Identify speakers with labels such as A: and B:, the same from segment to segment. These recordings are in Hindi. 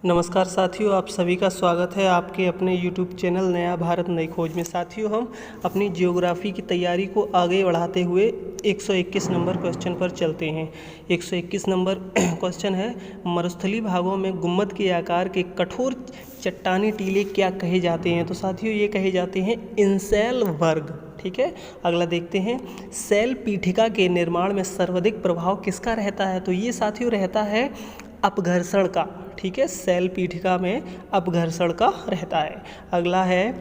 A: नमस्कार साथियों, आप सभी का स्वागत है आपके अपने YouTube चैनल नया भारत नई खोज में। साथियों, हम अपनी जियोग्राफी की तैयारी को आगे बढ़ाते हुए 121 नंबर क्वेश्चन पर चलते हैं। 121 नंबर क्वेश्चन है, मरुस्थलीय भागों में गुम्बद के आकार के कठोर चट्टानी टीले क्या कहे जाते हैं? तो साथियों, ये कहे जाते हैं इंसेल वर्ग। ठीक है, अगला देखते हैं, शैल पीठिका के निर्माण में सर्वाधिक प्रभाव किसका रहता है? तो ये साथियों रहता है अपघर्षण का। ठीक है, शैल पीठिका में अपघर्षण का रहता है। अगला है,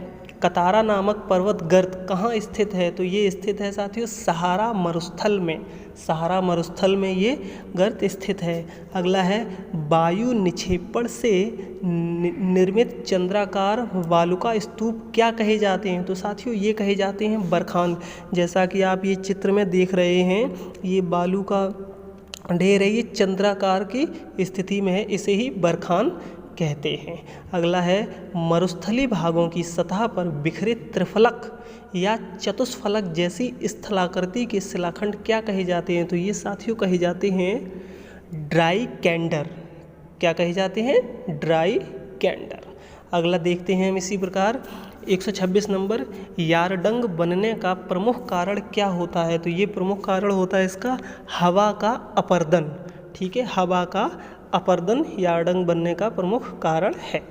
A: कतारा नामक पर्वत गर्त कहाँ स्थित है? तो ये स्थित है साथियों सहारा मरुस्थल में। सहारा मरुस्थल में ये गर्त स्थित है। अगला है, वायु निक्षेपण से निर्मित चंद्राकार वालुका स्तूप क्या कहे जाते हैं? तो साथियों, ये कहे जाते हैं बरखान। जैसा कि आप ये चित्र में देख रहे हैं, ये बालू का ढेर है, ये चंद्राकार की स्थिति में है, इसे ही बरखान कहते हैं। अगला है, मरुस्थलीय भागों की सतह पर बिखरे त्रिफलक या चतुष्फलक जैसी स्थलाकृति के शिलाखंड क्या कहे जाते हैं? तो ये साथियों कहे जाते हैं ड्राई कैंडर। क्या कहे जाते हैं? ड्राई कैंडर। अगला देखते हैं हम इसी प्रकार 126 नंबर, यारडंग बनने का प्रमुख कारण क्या होता है? तो ये प्रमुख कारण होता है इसका हवा का अपर्दन। ठीक है, हवा का अपर्दन यारडंग बनने का प्रमुख कारण है।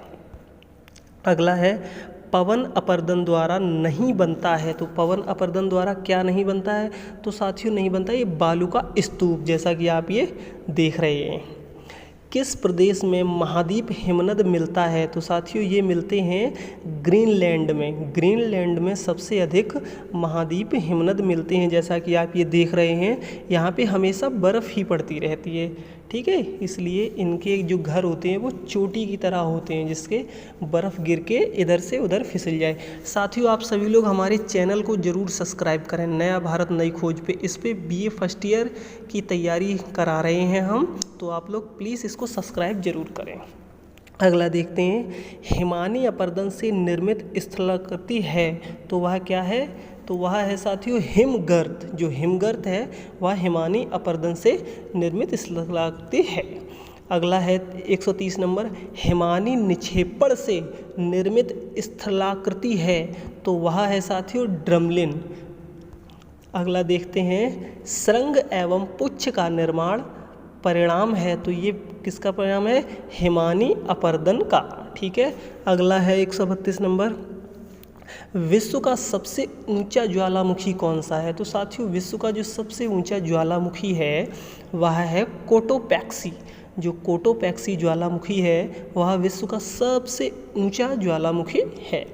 A: अगला है, पवन अपर्दन द्वारा नहीं बनता है। तो पवन अपर्दन द्वारा क्या नहीं बनता है? तो साथियों नहीं बनता ये बालू का स्तूप, जैसा कि आप ये देख रहे हैं। किस प्रदेश में महाद्वीप हिमनद मिलता है? तो साथियों ये मिलते हैं ग्रीनलैंड में। ग्रीनलैंड में सबसे अधिक महाद्वीप हिमनद मिलते हैं। जैसा कि आप ये देख रहे हैं, यहाँ पे हमेशा बर्फ़ ही पड़ती रहती है। ठीक है, इसलिए इनके जो घर होते हैं वो चोटी की तरह होते हैं, जिसके बर्फ़ गिर के इधर से उधर फिसल जाए। साथियों, आप सभी लोग हमारे चैनल को ज़रूर सब्सक्राइब करें, नया भारत नई खोज पे। इस पे BA फर्स्ट ईयर की तैयारी करा रहे हैं हम, तो आप लोग प्लीज़ इसको सब्सक्राइब ज़रूर करें। अगला देखते हैं, हिमानी अपर्दन से निर्मित स्थलाकृति है, तो वह क्या है? तो वह है साथियों हिमगर्त। जो हिमगर्त है वह हिमानी अपर्दन से निर्मित स्थलाकृति है। अगला है 130 नंबर, हिमानी निक्षेपण से निर्मित स्थलाकृति है, तो वह है साथियों ड्रमलिन। अगला देखते हैं, श्रृंग एवं पुच्छ का निर्माण परिणाम है, तो ये किसका परिणाम है? हिमानी अपर्दन का। ठीक है, अगला है 132 नंबर, विश्व का सबसे ऊंचा ज्वालामुखी कौन सा है? तो साथियों, विश्व का जो सबसे ऊंचा ज्वालामुखी है वह है कोटोपैक्सी। जो कोटोपैक्सी ज्वालामुखी है वह विश्व का सबसे ऊंचा ज्वालामुखी है।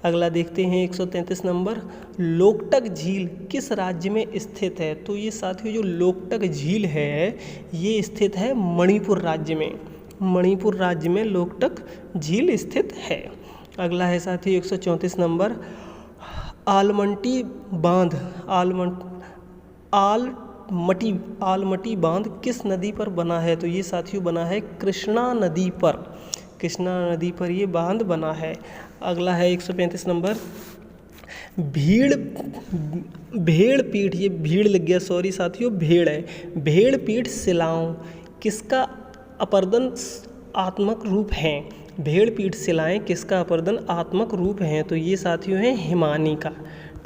A: अगला देखते हैं 133 नंबर, लोकटक झील किस राज्य में स्थित है? तो ये साथियों जो लोकटक झील है ये स्थित है मणिपुर राज्य में। मणिपुर राज्य में लोकटक झील स्थित है। अगला है साथियों 134 नंबर, आलमटी बांध आलमटी बांध किस नदी पर बना है? तो ये साथियों बना है कृष्णा नदी पर। कृष्णा नदी पर ये बांध बना है। अगला है 135 नंबर, भेड़ पीठ, ये भीड़ लग गया, सॉरी साथियों भेड़ है। भेड़ पीठ शिलाओं किसका अपर्दन आत्मक रूप है? भेड़ पीठ शिलाएँ किसका अपर्दन आत्मक रूप हैं? तो ये साथियों हैं हिमानी का।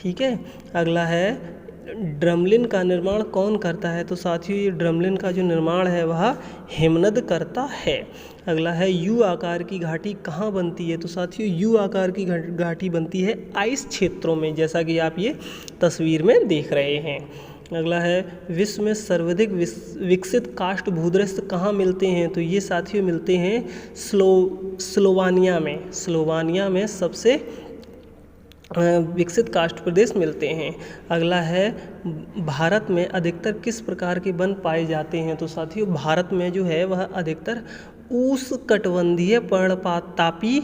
A: ठीक है, अगला है, ड्रमलिन का निर्माण कौन करता है? तो साथियों ये ड्रमलिन का जो निर्माण है वह हिमनद करता है। अगला है, यू आकार की घाटी कहाँ बनती है? तो साथियों यू आकार की घाटी बनती है आइस क्षेत्रों में, जैसा कि आप ये तस्वीर में देख रहे हैं। अगला है, विश्व में सर्वाधिक विकसित काष्ठ भूदृश्य कहाँ मिलते हैं? तो ये साथियों मिलते हैं स्लोवानिया में। स्लोवानिया में सबसे विकसित काष्ठ प्रदेश मिलते हैं। अगला है, भारत में अधिकतर किस प्रकार के वन पाए जाते हैं? तो साथियों भारत में जो है वह अधिकतर उष्णकटिबंधीय पर्णपाती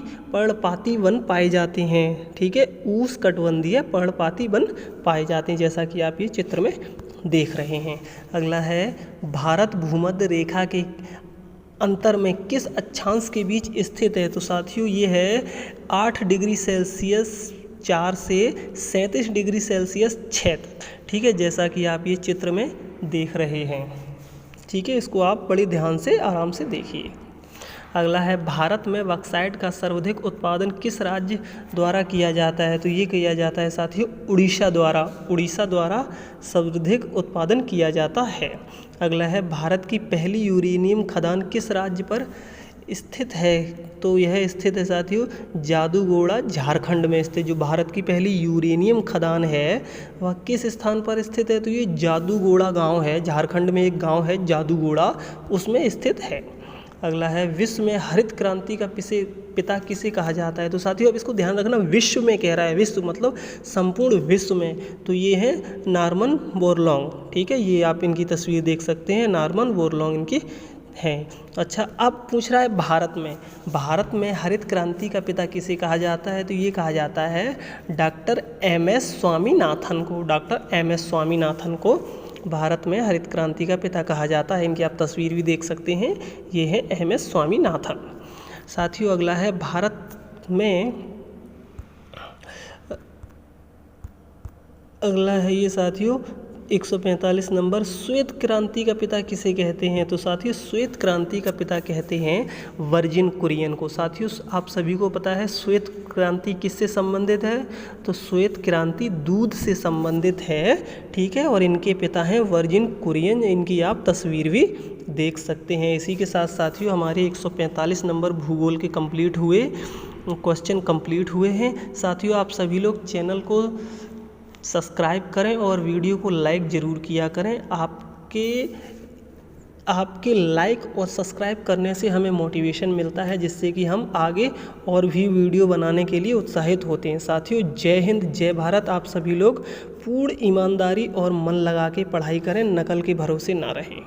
A: वन पाए जाते हैं। ठीक है, उष्णकटिबंधीय पर्णपाती वन पाए जाते हैं, जैसा कि आप ये चित्र में देख रहे हैं। अगला है, भारत भूमध्य रेखा के अंतर में किस अक्षांश के बीच स्थित है? तो साथियों ये है 8 डिग्री सेल्सियस 4 से 37 डिग्री सेल्सियस 6। ठीक है, जैसा कि आप ये चित्र में देख रहे हैं। ठीक है, इसको आप बड़े ध्यान से आराम से देखिए। अगला है भारत में बॉक्साइट का सर्वाधिक उत्पादन किस राज्य द्वारा किया जाता है? तो ये किया जाता है साथियों उड़ीसा द्वारा सर्वाधिक उत्पादन किया जाता है। अगला है भारत की पहली यूरेनियम खदान किस राज्य पर स्थित है? तो यह स्थित है साथियों जादूगोड़ा झारखंड में स्थित। जो भारत की पहली यूरेनियम खदान है वह किस स्थान पर स्थित है? तो ये जादूगोड़ा गांव है, झारखंड में एक गांव है जादूगोड़ा, उसमें स्थित है। अगला है विश्व में हरित क्रांति का पिता किसे कहा जाता है? तो साथियों अब इसको ध्यान रखना, विश्व में कह रहा है, विश्व मतलब संपूर्ण विश्व में, तो ये है नॉर्मन बोरलॉन्ग। ठीक है, ये आप इनकी तस्वीर देख सकते हैं, नॉर्मन बोरलॉन्ग इनकी हैं। अच्छा, अब पूछ रहा है भारत में हरित क्रांति का पिता किसे कहा जाता है? तो ये कहा जाता है डॉक्टर एम.एस. स्वामीनाथन को भारत में हरित क्रांति का पिता कहा जाता है। इनकी आप तस्वीर भी देख सकते हैं, ये है एम.एस. स्वामीनाथन। साथियों अगला है अगला है ये साथियों 145 नंबर, श्वेत क्रांति का पिता किसे कहते हैं? तो साथियों श्वेत क्रांति का पिता कहते हैं वर्जिन कुरियन को। साथियों आप सभी को पता है श्वेत क्रांति किससे संबंधित है? तो श्वेत क्रांति दूध से संबंधित है। ठीक है, और इनके पिता हैं वर्जिन कुरियन, इनकी आप तस्वीर भी देख सकते हैं। इसी के साथ साथियों हमारे 145 नंबर भूगोल के क्वेश्चन कंप्लीट हुए हैं। साथियों आप सभी लोग चैनल को सब्सक्राइब करें और वीडियो को लाइक ज़रूर किया करें। आपके लाइक और सब्सक्राइब करने से हमें मोटिवेशन मिलता है, जिससे कि हम आगे और भी वीडियो बनाने के लिए उत्साहित होते हैं। साथियों जय हिंद, जय भारत। आप सभी लोग पूर्ण ईमानदारी और मन लगा के पढ़ाई करें, नकल के भरोसे ना रहें।